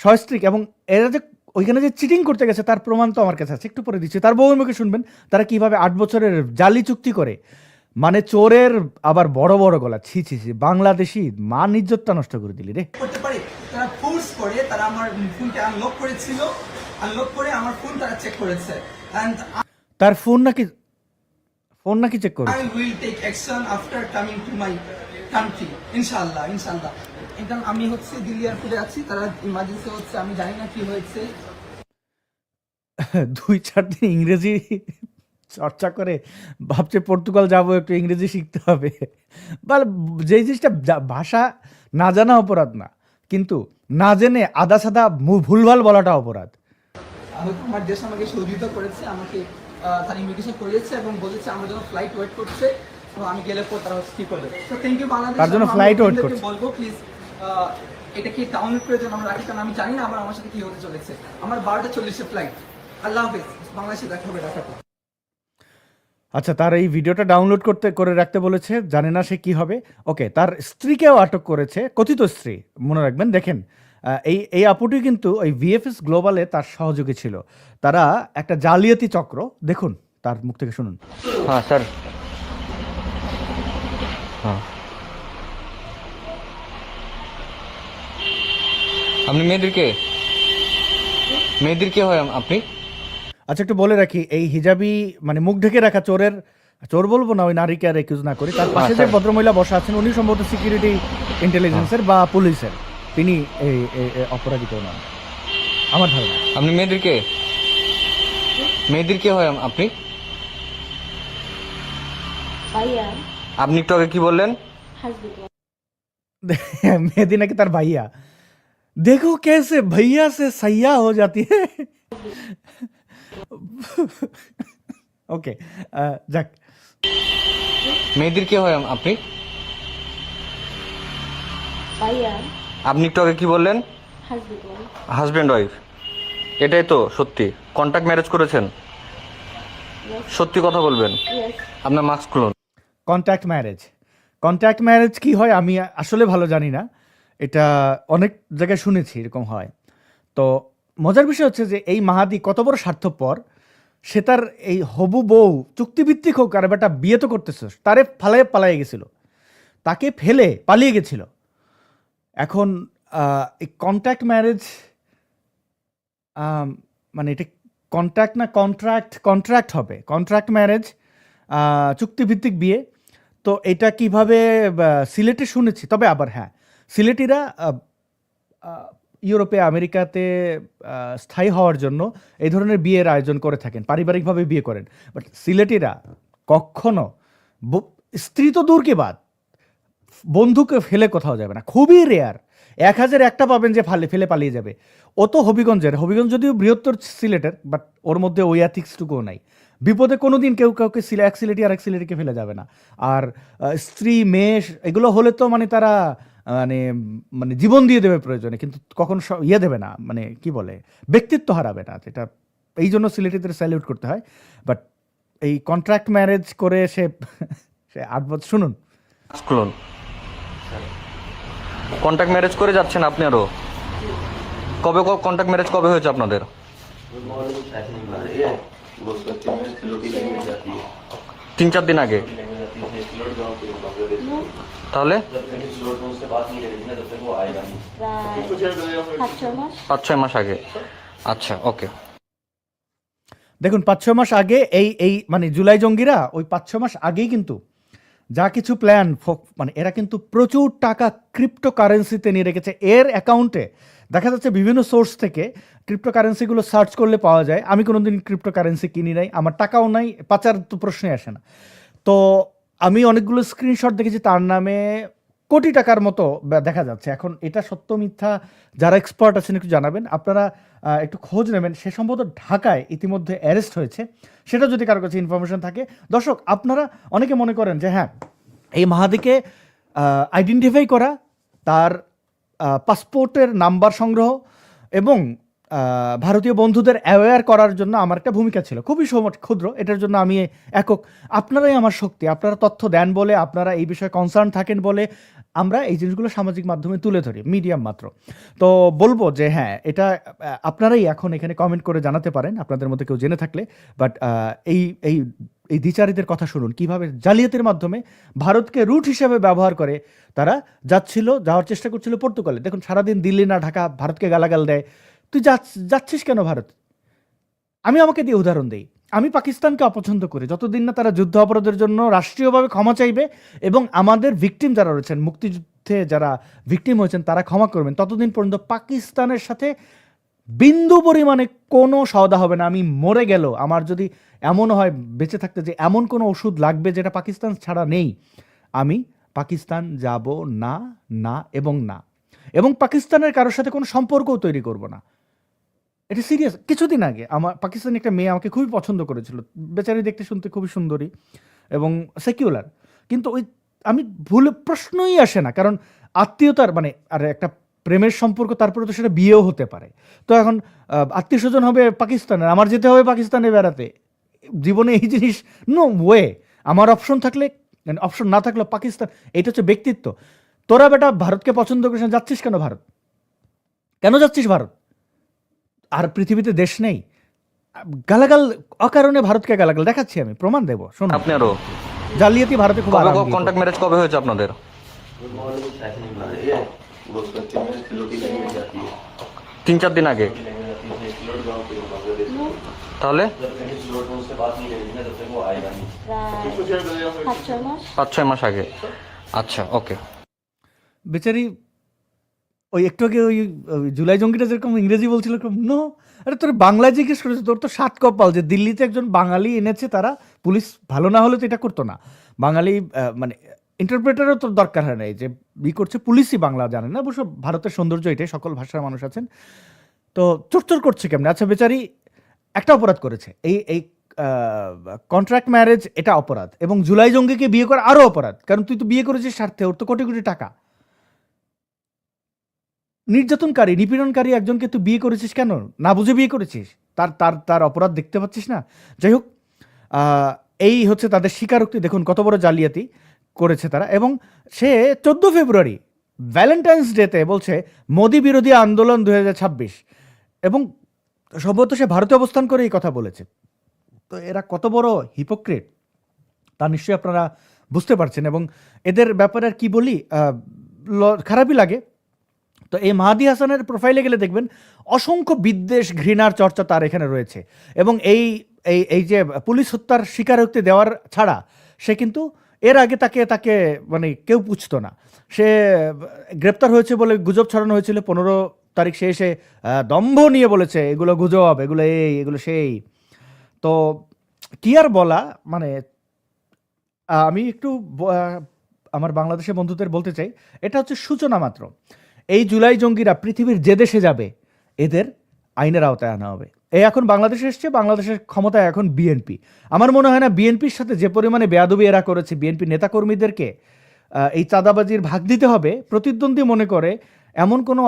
সস্ত্রীক। এবং এরা যে ওইখানে যে চিটিং করতে গেছে তার প্রমাণ তো আমার কাছে আছে, একটু পরে দিচ্ছি। তার বউয়ের মুখে শুনবেন তারা কিভাবে 8 বছরের জালি চুক্তি করে, মানে চোরের আবার বড় বড় গলা। ছি ছি ছি, বাংলাদেশি মান ইজ্জতটা নষ্ট করে দিলি রে। করতে পারে। তারা ফোর্স করে, তারা আমার ফোনটা আনলক করেছিল, আনলক করে আমার ফোন তারা চেক করেছে। এন্ড তার ফোন নাকি চেক করে? I will take action after coming to my country, ইনশাআল্লাহ ইনশাআল্লাহ। এটা আমি হচ্ছে দিল্লি এয়ারপোর্টে আছি, তারা ইমার্জেন্সি হচ্ছে, আমি জানি না কি হয়েছে। 2-4 দিন ইংরেজি চর্চা করে ভাবছে পর্তুগাল যাবো, একটু ইংরেজি শিখতে হবে। বা যেই জিনিসটা ভাষা না জানা অপরাধ না, কিন্তু না জেনে আদা সাদা ভুলভাল বলাটা অপরাধ। আমার দেশ আমাকে সহযোগিতা করেছে, আমাকে তারা ইমিগ্রেশন করেছে এবং বলেছে আমার জন্য ফ্লাইট ওয়েট করছে, তো আমি গেলে পর তারা কি করবে। তো থ্যাংক ইউ বাংলাদেশ। তার জন্য ফ্লাইট ওয়েট করছে। বলবো প্লিজ এটা কি ডাউনলোড করে যেন আমরা রাখি, কারণ আমি জানি না আমার সাথে কি হতে চলেছে। আমার 12:40 ফ্লাইট। আল্লাহ হাফেজ, বাংলাদেশে দেখা হবে ঢাকাতে। আচ্ছা, তার এই ভিডিওটা ডাউনলোড করে রাখতে বলেছে, জানে না সে কি হবে। ওকে, তার স্ত্রীকেও আটক করেছে, কথিত স্ত্রী, মনে রাখবেন। দেখেন, এই আপুটি কিন্তু ওই ভিএফএস গ্লোবালে তার সহযোগী ছিল। তারা একটা জালিয়াতি চক্র, দেখুন তার মুখ থেকে শুনুন। হ্যাঁ স্যার, হ্যাঁ আপনি মেয়েদের কে হয় আপনি? আচ্ছা, একটু বলে রাখি, এই হিজাবি মানে মুখ ঢেকে রাখা চোর বলবো না, ওই নারীকে আর একিউজ না করি। তার পাশে যে ভদ্রমহিলা বসা আছেন উনি সম্ভবত সিকিউরিটি ইন্টেলিজেন্সের বা পুলিশের, তিনি এই অপরাধী কেউ নন আমার ধারণা। আপনি মেয়েদের কে হয় আপনি? ভাইয়া, আপনি একটু আগে কি বললেন? হাসবেন্ড। मेहदी नाकि तार भैया, देखो कैसे भैया से सैया हो जाती है। ओके, যাক। মেয়েদের কে হয় আপনি? ভাইয়া, আপনি একটু আগে কি বললেন? হাসবেন্ড। হাজব্যান্ড ওয়াইফ, এটাই তো সত্যি? কন্ট্রাক্ট ম্যারেজ করেছেন? সত্যি কথা বলবেন। ইয়েস। আপনার মাস্ক খুলুন। কন্ট্যাক্ট ম্যারেজ কি হয় আমি আসলে ভালো জানি না, এটা অনেক জায়গায় শুনেছি এরকম হয়। তো মজার বিষয় হচ্ছে যে এই মাহাদি কত বড় স্বার্থপর, সে তার এই হবু বউ চুক্তিভিত্তিক হোক আর বেটা বিয়ে তো করতেছে, তারে পালিয়ে গেছিল, তাকে ফেলে পালিয়ে গেছিল। এখন এই কন্ট্যাক্ট ম্যারেজ মানে এটা কন্ট্যাক্ট না কন্ট্রাক্ট হবে, কন্ট্রাক্ট ম্যারেজ, চুক্তিভিত্তিক বিয়ে। তো এটা কিভাবে সিলেটে শুনেছি, তবে আবার হ্যাঁ, সিলেটিরা ইউরোপে আমেরিকাতে স্থায়ী হওয়ার জন্য এই ধরনের বিয়ের আয়োজন করে থাকেন, পারিবারিকভাবে বিয়ে করেন। বাট সিলেটিরা কখনো স্ত্রী তো দূর কি বাদ, বন্ধুকে ফেলে কোথাও যাবে না, খুবই রেয়ার। 1001টা পাবেন যে ফেলে পালিয়ে যাবে। ও তো হবিগঞ্জ যদিও বৃহত্তর সিলেটের, বাট ওর মধ্যে ওই অ্যাথিক্সটুকুও নাই। বিপদে কোনোদিন কেউ কাউকে এক সিলেটি আর এক সিলেটিকে ফেলে যাবে না। আর স্ত্রী মেয়ে এগুলো হলে তো মানে তারা মানে মানে জীবন দিয়ে দেবে প্রয়োজনে, কিন্তু কখনো ইয়ে দেবে না, মানে কি বলে, ব্যক্তিত্ব হারাবে না। যেটা এই জন্য সিলেটিদের স্যালিউট করতে হয়। বাট এই কন্ট্রাক্ট ম্যারেজ করে সে 8 বছর, শুনুন খুলুন। কন্ট্যাক্ট ম্যারেজ করে যাচ্ছেন আপনি আরো? কবে কন্ট্যাক্ট ম্যারেজ কবে হয়েছে আপনাদের? 3-4 দিন আগে। তাহলে প্রায় 5-6 মাস আগে। আচ্ছা, ওকে। দেখুন 5-6 মাস আগে এই মানে জুলাই জঙ্গিরা ওই 5-6 মাস আগেই কিন্তু যা কিছু প্ল্যান, মানে এরা কিন্তু প্রচুর টাকা ক্রিপ্টো কারেন্সিতে নিয়ে রেখেছে। এর অ্যাকাউন্টে দেখা যাচ্ছে বিভিন্ন সোর্স থেকে ক্রিপ্টো কারেন্সিগুলো সার্চ করলে পাওয়া যায়। আমি কোনোদিন ক্রিপ্টো কারেন্সি কিনি নাই, আমার টাকাও নাই, পাচার তো প্রশ্নই আসে না। তো আমি অনেকগুলো স্ক্রিনশট দেখেছি, তার নামে কোটি টাকার মতো দেখা যাচ্ছে। এখন এটা সত্য মিথ্যা যারা এক্সপার্ট আছেন একটু জানাবেন, আপনারা একটু খোঁজ নেবেন। সে সম্ভবত ঢাকায় ইতিমধ্যে অ্যারেস্ট হয়েছে, সেটা যদি কারো কাছে ইনফরমেশন থাকে। দর্শক, আপনারা অনেকে মনে করেন যে হ্যাঁ, এই মাহাদিকে আইডেন্টিফাই করা, তার পাসপোর্টের নাম্বার সংগ্রহ এবং ভারতীয় বন্ধুদের অ্যাওয়্যার করার জন্য আমার একটা ভূমিকা ছিল, খুবই ক্ষুদ্র। এটার জন্য আমি একক, আপনারাই আমার শক্তি। আপনারা তথ্য দেন বলে, আপনারা এই বিষয়ে কনসার্ন থাকেন বলে আমরা এই জিনিসগুলো সামাজিক মাধ্যমে তুলে ধরি, মিডিয়াম মাত্র। তো বলবো যে হ্যাঁ, এটা আপনারাই এখন এখানে কমেন্ট করে জানাতে পারেন আপনাদের মধ্যে কেউ জেনে থাকলে। বাট এই এই এই দ্বিচারীদের কথা শুনুন, কিভাবে জালিয়াতির মাধ্যমে ভারতকে রুট হিসেবে ব্যবহার করে তারা যাওয়ার চেষ্টা করছিল পর্তুগালে। দেখুন, সারাদিন দিল্লি না ঢাকা ভারতকে গালাগাল দেয়। তুই যাচ্ছিস কেন ভারত? আমাকে দিয়ে উদাহরণ দেই। আমি পাকিস্তানকে অপছন্দ করি যতদিন না তারা যুদ্ধ অপরাধের জন্য রাষ্ট্রীয়ভাবে ক্ষমা চাইবে এবং আমাদের ভিকটিম যারা রয়েছেন, মুক্তিযুদ্ধে যারা ভিকটিম হয়েছেন তারা ক্ষমা করবেন, ততদিন পর্যন্ত পাকিস্তানের সাথে বিন্দু পরিমাণে কোনো সওদা হবে না। আমি মরে গেল, আমার যদি এমন হয় বেঁচে থাকতে যে এমন কোনো ওষুধ লাগবে যেটা পাকিস্তান ছাড়া নেই, আমি পাকিস্তান যাব না, না এবং না। এবং পাকিস্তানের কারোর সাথে কোনো সম্পর্কও তৈরি করব না। এটা সিরিয়াস। কিছুদিন আগে আমার পাকিস্তানি একটা মেয়ে আমাকে খুবই পছন্দ করেছিল, বেচারি দেখতে শুনতে খুবই সুন্দরী এবং সেকুলার, কিন্তু ওই আমি ভুলে প্রশ্নই আসে না, কারণ আত্মীয়তার মানে আর একটা প্রেমের সম্পর্ক, তারপরে তো সেটা বিয়েও হতে পারে। তো এখন আত্মীয় স্বজন হবে পাকিস্তানের, আমার যেতে হবে পাকিস্তানে বেড়াতে, জীবনে এই জিনিস নো ওয়ে। আমার অপশন থাকলে, অপশন না থাকলে পাকিস্তান, এটা হচ্ছে ব্যক্তিত্ব। তোরা বেটা ভারতকে পছন্দ করিস না, যাচ্ছিস কেন ভারত? কেন যাচ্ছিস ভারত? আর পৃথিবীতে দেশ নেই? গালাগাল অকারণে ভারতকে গালাগাল দেখাচ্ছি, আমি প্রমাণ দেবো। শোনো, আপনি আরো জালিয়াতি ভারতে খুব আরাম দিয়ে কন্ট্যাক্ট ম্যারেজ কবে হয়েছে আপনাদের? 3-4 দিন আগে। তাহলে প্রায় 5-6 মাস আগে। আচ্ছা, ওকে। বেচারি ওই একটু আগে ওই জুলাই জঙ্গিটা যেরকম ইংরেজি বলছিল, নো, আরে তোর বাংলায় জিজ্ঞেস করেছে, তোর তো 7 কপাল যে দিল্লিতে একজন বাঙালি এনেছে, তারা পুলিশ ভালো না হলে তো এটা করতো না। বাঙালি মানে ইন্টারপ্রেটারও তোর দরকার হয় নাই, যে করছে পুলিশই বাংলা জানে না। অবশ্য ভারতের সৌন্দর্য এটাই, সকল ভাষার মানুষ আছেন। তো চোরচোর করছে কেমনে? আচ্ছা, বেচারি একটা অপরাধ করেছে, এই কন্ট্রাক্ট ম্যারেজ, এটা অপরাধ। এবং জুলাই জঙ্গিকে বিয়ে করা আরও অপরাধ, কারণ তুই তো বিয়ে করেছিস স্বার্থে, ওর তো কোটি কোটি টাকা। নির্যাতনকারী, নিপীড়নকারী একজনকে তুই বিয়ে করেছিস কেন? না বুঝে বিয়ে করেছিস? তার তার তার অপরাধ দেখতে পাচ্ছিস না? যাই হোক, এই হচ্ছে তাদের স্বীকারোক্তি। দেখুন কত বড় জালিয়াতি করেছে তারা। এবং সে 14 ফেব্রুয়ারি ভ্যালেন্টাইন্স ডেতে বলছে মোদি বিরোধী আন্দোলন 2026, এবং সম্ভবত সে ভারতে অবস্থান করে এই কথা বলেছে। তো এরা কত বড় হিপোক্রেট তা নিশ্চয়ই আপনারা বুঝতে পারছেন। এবং এদের ব্যাপারে আর কি বলি, খারাপই লাগে। তো এই মাহাদি হাসানের প্রোফাইলে গেলে দেখবেন অসংখ্য বিদ্বেষ, ঘৃণার চর্চা তার এখানে রয়েছে। এবং এই এই এই যে পুলিশ হত্যার স্বীকারোক্তি দেওয়ার ছাড়া সে কিন্তু এর আগে তাকে মানে কেউ পুছতো না। সে গ্রেপ্তার হয়েছে বলে গুজব ছড়ানো হয়েছিল, 15 তারিখ সে এসে দম্ভ নিয়ে বলেছে এগুলো গুজব, এগুলো এগুলো সেই। তো কি আর বলা, মানে আমি একটু আমার বাংলাদেশের বন্ধুদের বলতে চাই, এটা হচ্ছে সূচনা মাত্র। এই জুলাই জঙ্গিরা পৃথিবীর যে দেশে যাবে এদের আইনের আওতায় আনা হবে। এই এখন বাংলাদেশে এসছে, বাংলাদেশের ক্ষমতায় এখন বিএনপি। আমার মনে হয় না বিএনপির সাথে যে পরিমাণে বেয়াদবি এরা করেছে, বিএনপি নেতাকর্মীদেরকে এই চাঁদাবাজির ভাগ দিতে হবে প্রতিদ্বন্দ্বী মনে করে, এমন কোনো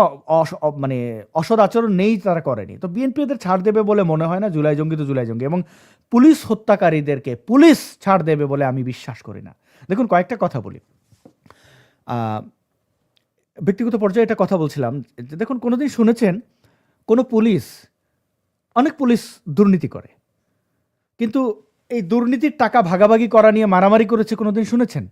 মানে অসৎ আচরণ নেই, তারা করেনি। তো বিএনপি এদের ছাড় দেবে বলে মনে হয় না। জুলাই জঙ্গি তো জুলাই জঙ্গি, এবং পুলিশ হত্যাকারীদেরকে পুলিশ ছাড় দেবে বলে আমি বিশ্বাস করি না। দেখুন, কয়েকটা কথা বলি। ব্যক্তিগত পর্যায়ে এটা কথা বলছিলাম যে দেখুন, কোনোদিন শুনেছেন কোনো পুলিশ, অনেক পুলিশ দুর্নীতি করে, কিন্তু এই দুর্নীতির টাকা ভাগাভাগি করা নিয়ে মারামারি করেছে কোনোদিন শুনেছেন?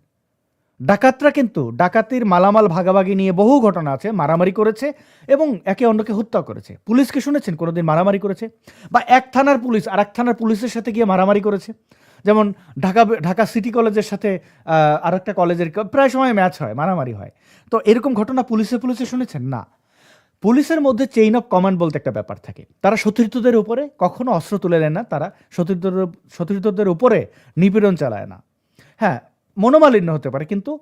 ডাকাতরা কিন্তু ডাকাতির মালামাল ভাগাভাগি নিয়ে বহু ঘটনা আছে, মারামারি করেছে এবং একে অন্যকে হত্যা করেছে। পুলিশকে শুনেছেন কোনোদিন মারামারি করেছে? বা এক থানার পুলিশ আর এক থানার পুলিশের সাথে গিয়ে মারামারি করেছে? যেমন ঢাকা সিটি কলেজের সাথে আর একটা কলেজের প্রায় সময় ম্যাচ হয়, মারামারি হয়। তো এরকম ঘটনা পুলিশে শুনেছেন? না। পুলিশের মধ্যে চেইন অফ কমান্ড বলতে একটা ব্যাপার থাকে। তারা সতীর্থদের উপরে কখনো অস্ত্র তুলে নেয় না, তারা সতীর্থদের উপরে নিপীড়ন চালায় না। হ্যাঁ, মনোমালিন্য হতে পারে, কিন্তু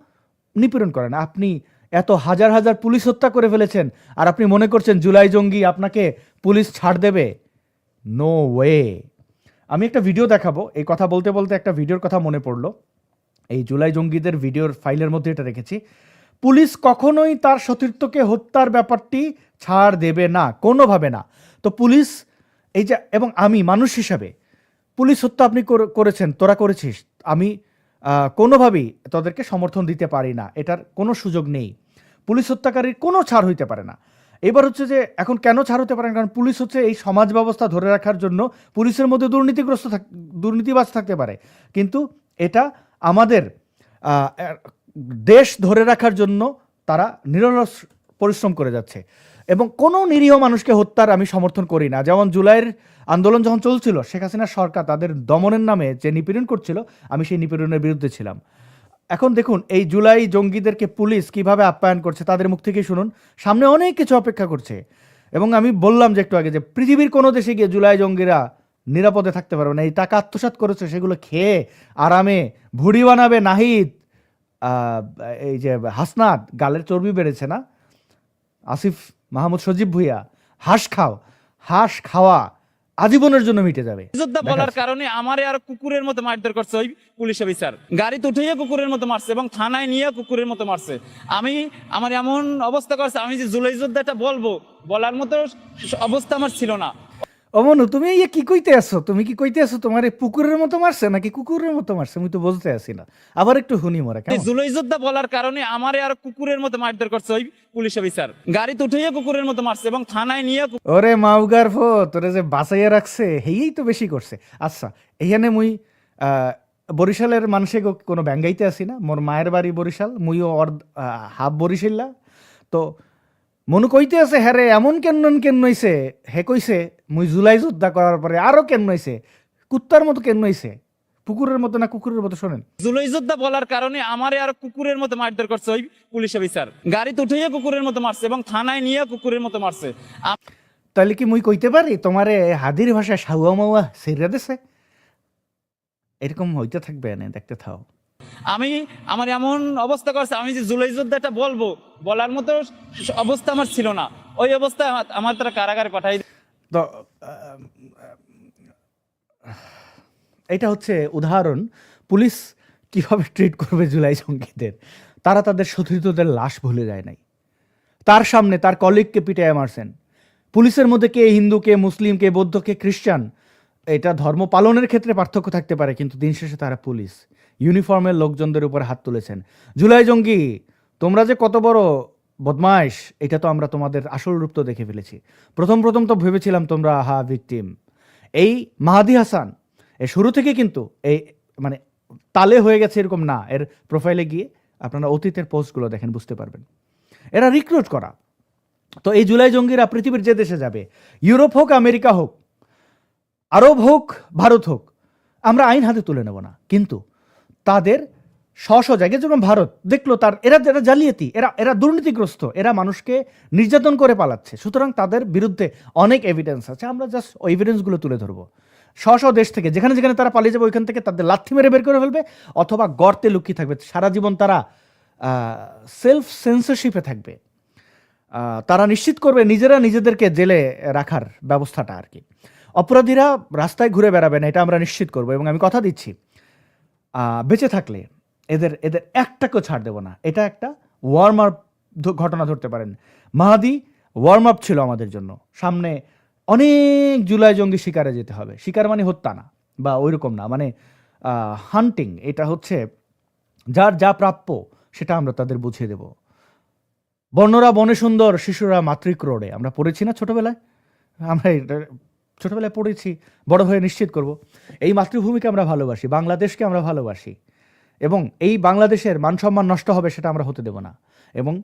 নিপীড়ন করে না। আপনি এত হাজার হাজার পুলিশ হত্যা করে ফেলেছেন, আর আপনি মনে করছেন জুলাই জঙ্গি আপনাকে পুলিশ ছাড় দেবে? No way. আমি একটা ভিডিও দেখাবো। এই কথা বলতে বলতে একটা ভিডিওর কথা মনে পড়লো। এই জুলাই জঙ্গিদের ভিডিওর ফাইলের মধ্যে এটা রেখেছি। পুলিশ কখনোই তার সতীর্থকে হত্যার ব্যাপারটি ছাড় দেবে না, কোনোভাবে না। তো পুলিশ এই যে, এবং আমি মানুষ হিসাবে, পুলিশ হত্যা আপনি করেছেন, তোরা করেছিস, আমি কোনোভাবেই তাদেরকে সমর্থন দিতে পারি না, এটার কোনো সুযোগ নেই। পুলিশ হত্যাকারীর কোনো ছাড় হইতে পারে না। এবার হচ্ছে যে এখন কেন ছাড় হতে পারে না? কারণ পুলিশ হচ্ছে এই সমাজ ব্যবস্থা ধরে রাখার জন্য। পুলিশের মধ্যে দুর্নীতিবাজ থাকতে পারে, কিন্তু এটা আমাদের দেশ ধরে রাখার জন্য তারা নিরলস পরিশ্রম করে যাচ্ছে। এবং কোনো নিরীহ মানুষকে হত্যার আমি সমর্থন করি না। যেমন জুলাইয়ের আন্দোলন যখন চলছিল, শেখ হাসিনার সরকার তাদের দমনের নামে যে নিপীড়ন করছিল, আমি সেই নিপীড়নের বিরুদ্ধে ছিলাম। এখন দেখুন এই জুলাই জঙ্গিদেরকে পুলিশ কিভাবে আপ্যায়ন করছে, তাদের মুখ থেকেই শুনুন। সামনে অনেক কিছু অপেক্ষা করছে। এবং আমি বললাম যে একটু আগে, যে পৃথিবীর কোনো দেশে গিয়ে জুলাই জঙ্গিরা নিরাপদে থাকতে পারবে না। এই টাকা আত্মসাৎ করেছে, সেগুলো খেয়ে আরামে ভুড়ি বানাবে নাহিদ, এই যে হাসনাত, গালের চর্বি বেড়েছে না, আসিফ মাহমুদ, সজীব ভুইয়া, হাঁস খাওয়া আজীবনের জন্য মিটে যাবে। যোদ্ধা বলার কারণে আমারে আর কুকুরের মতো মারধর করছে ওই পুলিশ অফিসার। গাড়িতে উঠিয়ে কুকুরের মতো মারছে এবং থানায় নিয়ে কুকুরের মতো মারছে। আমার এমন অবস্থা করছে, আমি যে জুলাই যোদ্ধাটা বলবো, বলার মতো অবস্থা আমার ছিল না। অমনু, তুমি ইয়ে কি কইতে আসো? তুমি কি কইতে আসো তোমার পুকুরের মতো মারছে নাকি কুকুরের মতো মারছে? আমি তো বুঝতে আসি না। আবার একটু শুনি মোরা। জুলাই যোদ্ধা বলার কারণে আমারে আর কুকুরের মতো মারধর করছে ওই পুলিশ অফিসার। গাড়িতে উঠিয়ে কুকুরের মতো মারছে এবং থানায় নিয়ে। ওরে মাউগার ফো, তোরে যে বাঁচাইয়া রাখছে হেই তো বেশি করছে। আচ্ছা, এইখানে মুই বরিশালের মানুষে কোনো ব্যাঙ্গাইতে আসি না। মোর মায়ের বাড়ি বরিশাল, মুইও হাফ বরিশাল্লা। তো মনু কইতে আছে, হ্যাঁ রে এমন কেন হইছে? হে কইছে মুই জুলাই যোদ্ধা করার পরে আরো কেন হইছে, কুত্তার মতো কেন হইছে, পুকুরের মতো না কুকুরের মতো? শোনেন, জুলাই যোদ্ধা বলার কারণে আমারে আর কুকুরের মতো মারধর করছে ওই পুলিশ অফিসার। গাড়িতে উঠিয়ে কুকুরের মতো মারছে এবং থানায় নিয়ে কুকুরের মতো মারছে। তাহলে কি মুই কইতে পারি তোমারে হাদির ভাষায় সাউয়া মাউয়া সেরা দেছে? এরকম হইতে থাকবে না, দেখতে থাও। আমার এমন অবস্থা করছে, আমি যে জুলাই যোদ্ধাটা বলবো, বলার মতো অবস্থা আমার ছিল না। ওই অবস্থায় আমার তারা কারাগারে পাঠাই। তো এটা হচ্ছে উদাহরণ পুলিশ কিভাবে ট্রিট করবে জুলাই জঙ্গিদের। তারা তাদের সতীর্থদের লাশ ভুলে যায় নাই। তার সামনে তার কলিগকে পিটাইয়া মারছেন। পুলিশের মধ্যে কে হিন্দু, কে মুসলিম, কে বৌদ্ধ, কে খ্রিস্টান, এটা ধর্ম পালনের ক্ষেত্রে পার্থক্য থাকতে পারে, কিন্তু দিন শেষে তারা পুলিশ। ইউনিফর্মের লোকজনদের উপর হাত তুলেছেন। জুলাই জঙ্গি, তোমরা যে কত বড় বদমাইশ, এটা তো আমরা তোমাদের আসল রূপ তো দেখে ফেলেছি। প্রথম তো ভেবেছিলাম তোমরা ভিকটিম। এই মাহাদি হাসান এ শুরু থেকে কিন্তু এই মানে তালে হয়ে গেছে এরকম না। এর প্রোফাইলে গিয়ে আপনারা অতীতের পোস্টগুলো দেখেন, বুঝতে পারবেন। এরা রিক্রুট করা। তো এই জুলাই জঙ্গিরা পৃথিবীর যে দেশে যাবে, ইউরোপ হোক, আমেরিকা হোক, আরব হোক, ভারত হোক, আমরা আইন হাতে তুলে নেব না, কিন্তু তাদের জায়গায় যেরকম ভারত দেখলো এরা জালিয়াতি, এরা দুর্নীতিগ্রস্ত, এরা মানুষকে নির্যাতন করে পালাচ্ছে, সুতরাং তাদের বিরুদ্ধে অনেক এভিডেন্স আছে। আমরা জাস্ট ওই এভিডেন্সগুলো তুলে ধরবো। দেশ থেকে যেখানে তারা পালিয়ে যাবে, ওইখান থেকে তাদের লাথি মেরে বের করে ফেলবে, অথবা গর্তে লুকিয়ে থাকবে সারা জীবন। তারা সেলফ সেন্সরশিপে থাকবে। তারা নিশ্চিত করবে নিজেরা নিজেদেরকে জেলে রাখার ব্যবস্থাটা আর কি। অপরাধীরা রাস্তায় ঘুরে বেড়াবে না, এটা আমরা নিশ্চিত করব। এবং আমি কথা দিচ্ছি, বেঁচে থাকলে এদের এদের একটাকেও ছাড় দেব না। এটা একটা ওয়ার্ম আপ ঘটনা ধরতে পারেন। মাহাদি ওয়ার্ম আপ ছিল আমাদের জন্য। সামনে অনেক জুলাই জঙ্গি শিকারে যেতে হবে। শিকার মানে হত্যা না বা ওইরকম না, মানে হান্টিং। এটা হচ্ছে যার যা প্রাপ্য সেটা আমরা তাদের বুঝিয়ে দেব। বর্ণরা বনে সুন্দর, শিশুরা মাতৃক্রোড়ে, আমরা পড়েছি না ছোটবেলায়? আমরা এটা ছোটবেলায় পড়েছি, বড় হয়ে নিশ্চিত করব। এই মাতৃভূমিকে আমরা ভালোবাসি, বাংলাদেশকে আমরা ভালোবাসি, এবং এই বাংলাদেশের মান সম্মান নষ্ট হবে সেটা আমরা হতে দেব না। এবং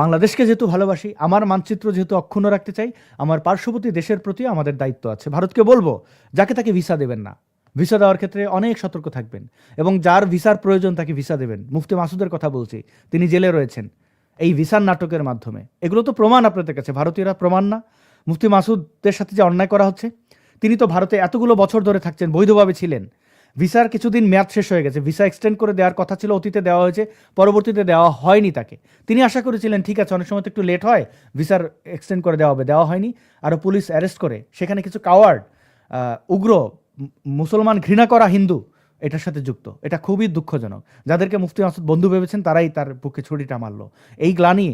বাংলাদেশকে যেহেতু ভালোবাসি, আমার মানচিত্র যেহেতু অক্ষুণ্ণ রাখতে চাই, আমার পার্শ্ববর্তী দেশের প্রতি আমাদের দায়িত্ব আছে। ভারতকে বলবো যাকে তাকে ভিসা দেবেন না, ভিসা দেওয়ার ক্ষেত্রে অনেক সতর্ক থাকবেন, এবং যার ভিসার প্রয়োজন তাকে ভিসা দেবেন। মুফতি মাসুদের কথা বলছি, তিনি জেলে রয়েছেন এই ভিসার নাটকের মাধ্যমে। এগুলো তো প্রমাণ আপনাদের কাছে, ভারতীয়রা প্রমাণ না? মুফতি মাসুদের সাথে যে অন্যায় করা হচ্ছে, তিনি তো ভারতে এতগুলো বছর ধরে থাকছেন, বৈধভাবে ছিলেন। ভিসার কিছুদিন মেয়াদ শেষ হয়ে গেছে, ভিসা এক্সটেন্ড করে দেওয়ার কথা ছিল, অতীতে দেওয়া হয়েছে, পরবর্তীতে দেওয়া হয়নি তাকে। তিনি আশা করেছিলেন ঠিক আছে, অনেক সময় তো একটু লেট হয়, ভিসার এক্সটেন্ড করে দেওয়া হবে, দেওয়া হয়নি। আরও পুলিশ অ্যারেস্ট করে, সেখানে কিছু কাওয়ার্ড, উগ্র, মুসলমান ঘৃণা করা হিন্দু এটার সাথে যুক্ত। এটা খুবই দুঃখজনক। যাদেরকে মুফতি মাসুদ বন্ধু ভেবেছেন তারাই তার বুকে ছুরিটা মারলো। এই গ্লানি,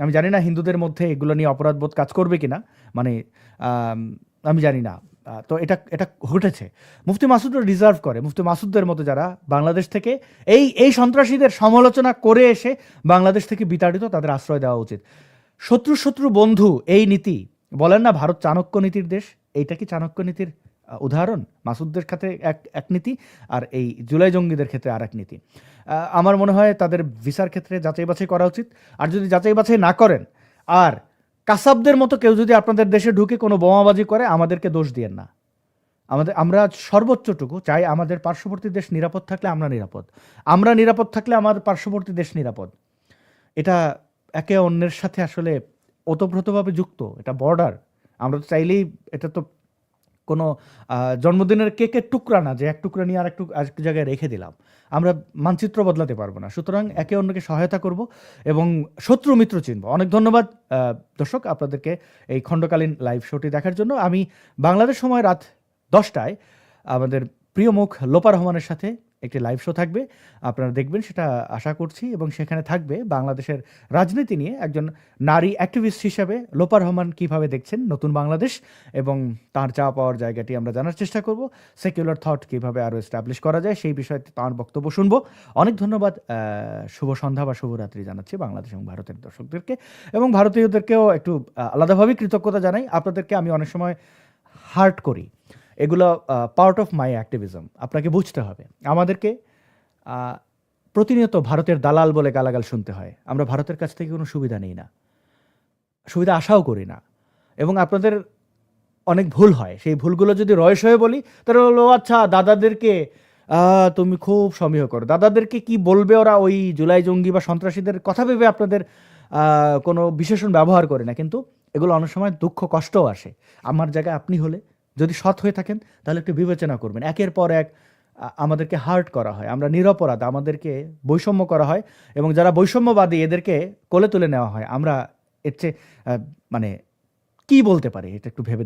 আমি জানি না হিন্দুদের মধ্যে এগুলো নিয়ে অপরাধবোধ কাজ করবে কিনা, মানে আমি জানি না। তো এটা এটা ঘটেছে। মুফতি মাসুদও ডিজার্ভ করে, মুফতি মাসুদদের মতো যারা বাংলাদেশ থেকে এই সন্ত্রাসীদের সমালোচনা করে এসে বাংলাদেশ থেকে বিতাড়িত, তাদের আশ্রয় দেওয়া উচিত। শত্রু বন্ধু, এই নীতি বলেন না ভারত চাণক্য নীতির দেশ, এইটা কি চাণক্য নীতির উদাহরণ? মাসুদদের ক্ষেত্রে এক নীতি, আর এই জুলাই জঙ্গিদের ক্ষেত্রে আর এক নীতি। আমার মনে হয় তাদের ভিসার ক্ষেত্রে যাচাই বাছাই করা উচিত। আর যদি যাচাই বাছাই না করেন, আর কাসাবদের মতো কেউ যদি আপনাদের দেশে ঢুকে কোনো বোমাবাজি করে, আমাদেরকে দোষ দিয়েন না। আমরা সর্বোচ্চটুকু চাই আমাদের পার্শ্ববর্তী দেশ নিরাপদ থাকলে আমরা নিরাপদ, আমরা নিরাপদ থাকলে আমার পার্শ্ববর্তী দেশ নিরাপদ। এটা একে অন্যের সাথে আসলে ওতপ্রোতভাবে যুক্ত, এটা বর্ডার। আমরা তো চাইলেই, এটা তো কোনো জন্মদিনের কেকের টুকরা না যে এক টুকরা নিয়ে আর এক জায়গায় রেখে দিলাম। আমরা মানচিত্র বদলাতে পারবো না। সুতরাং একে অন্যকে সহায়তা করব এবং শত্রু মিত্র চিনব। অনেক ধন্যবাদ দর্শক আপনাদেরকে এই খণ্ডকালীন লাইভ শোটি দেখার জন্য। আমি বাংলাদেশ সময় রাত 10টায় আমাদের প্রিয় মুখ লোপা রহমানের সাথে একটি লাইভ শো থাকবে, আপনারা দেখবেন সেটা আশা করছি। এবং সেখানে থাকবে বাংলাদেশের রাজনীতি নিয়ে একজন নারী অ্যাক্টিভিস্ট হিসাবে লোপা রহমান কীভাবে দেখছেন নতুন বাংলাদেশ, এবং তার চাওয়া পাওয়ার জায়গাটি আমরা জানার চেষ্টা করব। সেকুলার থট কীভাবে আরও এস্টাবলিশ করা যায় সেই বিষয়ে তাঁর বক্তব্য শুনব। অনেক ধন্যবাদ। শুভ সন্ধ্যা বা শুভরাত্রি জানাচ্ছি বাংলাদেশ এবং ভারতের দর্শকদেরকে, এবং ভারতীয়দেরকেও একটু আলাদাভাবে কৃতজ্ঞতা জানাই। আপনাদেরকে আমি অনেক সময় হার্ট করি, এগুলো পার্ট অফ মাই অ্যাক্টিভিজম। আপনাকে বুঝতে হবে, আমাদেরকে প্রতিনিয়ত ভারতের দালাল বলে গালাগাল শুনতে হয়। আমরা ভারতের কাছ থেকে কোনো সুবিধা নেই না, সুবিধা আশাও করি না, এবং আপনাদের অনেক ভুল হয়। সেই ভুলগুলো যদি রয়েস হয়ে বলি, তাহলে বলবো আচ্ছা দাদাদেরকে তুমি খুব সমীহ করো, দাদাদেরকে কি বলবে ওরা, ওই জুলাই জঙ্গি বা সন্ত্রাসীদের কথা ভেবে আপনাদের কোনো বিশেষণ ব্যবহার করে না। কিন্তু এগুলো অনেক সময় দুঃখ কষ্টও আসে। আমার জায়গায় আপনি হলে যদি সৎ হয়ে থাকেন তাহলে একটু বিবেচনা করবেন। একের পর এক আমাদেরকে হার্ট করা হয়, আমরা নিরপরাধ, আমাদেরকে বৈষম্য করা হয়, এবং যারা বৈষম্যবাদী এদেরকে কোলে তুলে নেওয়া হয়। আমরা এর চেয়ে মানে কি বলতে পারি, এটা একটু ভেবে